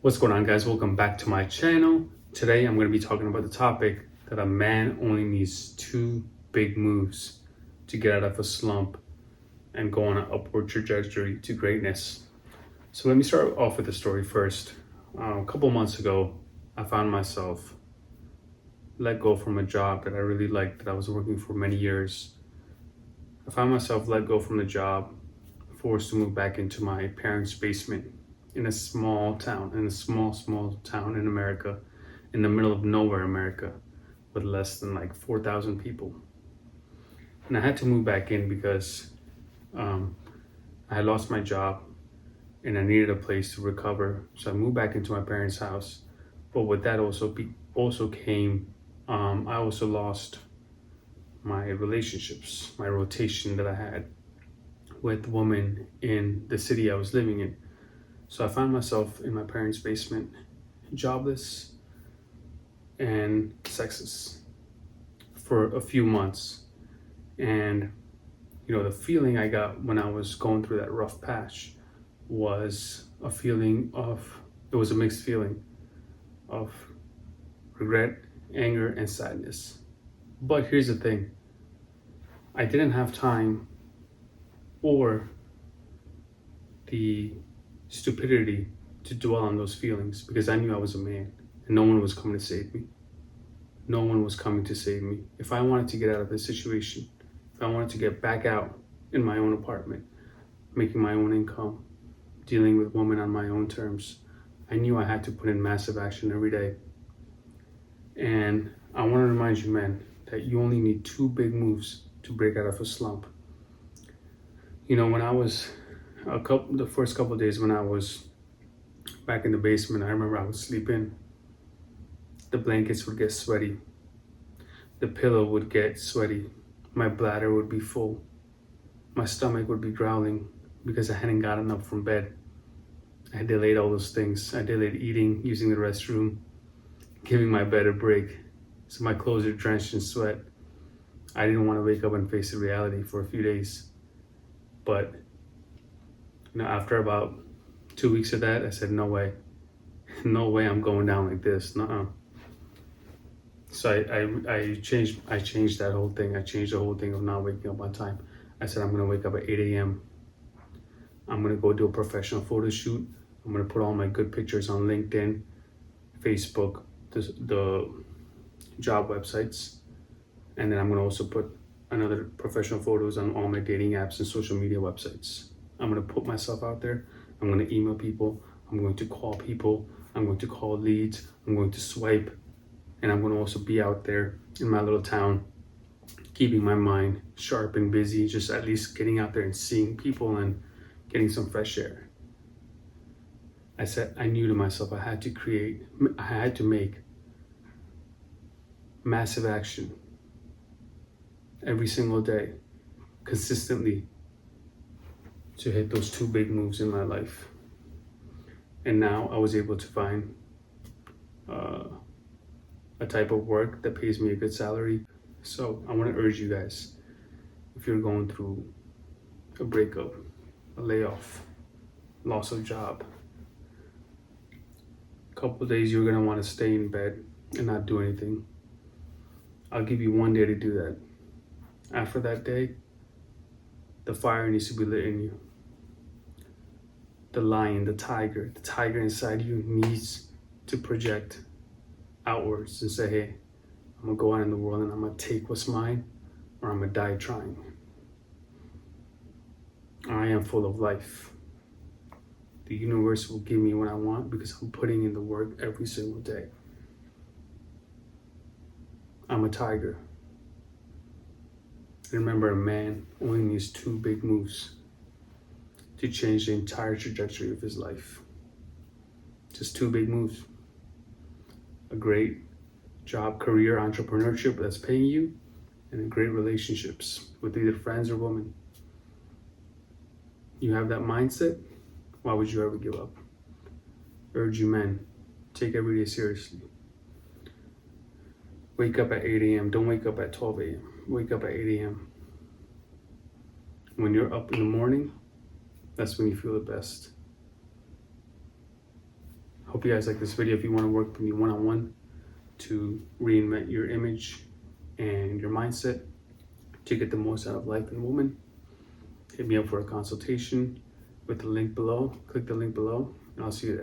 What's going on, guys? Welcome back to my channel. Today I'm going to be talking about the topic that a man only needs two big moves to get out of a slump and go on an upward trajectory to greatness. So let me start off with the story first. A couple months ago, I found myself let go from a job that I really liked, that I was working for many years. I found myself let go from the job, forced to move back into my parents' basement in a small town, in a small town in America, in the middle of nowhere, America, with less than like 4,000 people. And I had to move back in because I had lost my job and I needed a place to recover. So I moved back into my parents' house. But with that also came, I also lost my relationships, my rotation that I had with women in the city I was living in. So I found myself in my parents' basement, jobless and sexless for a few months. And the feeling I got when I was going through that rough patch was it was a mixed feeling of regret, anger, and sadness. But here's the thing, I didn't have time or the stupidity to dwell on those feelings because I knew I was a man and no one was coming to save me. No one was coming to save me. If I wanted to get out of this situation, if I wanted to get back out in my own apartment, making my own income, dealing with women on my own terms, I knew I had to put in massive action every day. And I want to remind you, men, that you only need two big moves to break out of a slump. When I was the first couple of days when I was back in the basement, I remember I would sleep in. The blankets would get sweaty. The pillow would get sweaty. My bladder would be full. My stomach would be growling because I hadn't gotten up from bed. I had delayed all those things. I delayed eating, using the restroom, giving my bed a break. So my clothes are drenched in sweat. I didn't want to wake up and face the reality for a few days. But after about 2 weeks of that, I said, no way I'm going down like this. Nuh-uh. So I changed that whole thing. I changed the whole thing of not waking up on time. I said, I'm going to wake up at 8 a.m. I'm going to go do a professional photo shoot. I'm going to put all my good pictures on LinkedIn, Facebook, the job websites. And then I'm going to also put another professional photos on all my dating apps and social media websites. I'm going to put myself out there. I'm going to email people. I'm going to call people. I'm going to call leads. I'm going to swipe. And I'm going to also be out there in my little town, keeping my mind sharp and busy, just at least getting out there and seeing people and getting some fresh air. I said, I knew to myself, I had to make massive action every single day, consistently, to hit those two big moves in my life. And now I was able to find a type of work that pays me a good salary. So I want to urge you guys, if you're going through a breakup, a layoff, loss of job, a couple of days you're going to want to stay in bed and not do anything. I'll give you one day to do that. After that day, the fire needs to be lit in you. The lion, the tiger inside you needs to project outwards and say, hey, I'm gonna go out in the world and I'm gonna take what's mine, or I'm gonna die trying. I am full of life. The universe will give me what I want because I'm putting in the work every single day. I'm a tiger. Remember, a man only needs two big moves to change the entire trajectory of his life. Just two big moves. A great job, career, entrepreneurship that's paying you, and great relationships with either friends or women. You have that mindset, why would you ever give up? Urge you, men, take every day seriously. Wake up at 8 a.m. Don't wake up at 12 a.m. Wake up at 8 a.m. When you're up in the morning, that's when you feel the best. Hope you guys like this video. If you want to work with me one-on-one to reinvent your image and your mindset to get the most out of life and woman, hit me up for a consultation with the link below. Click the link below, and I'll see you there.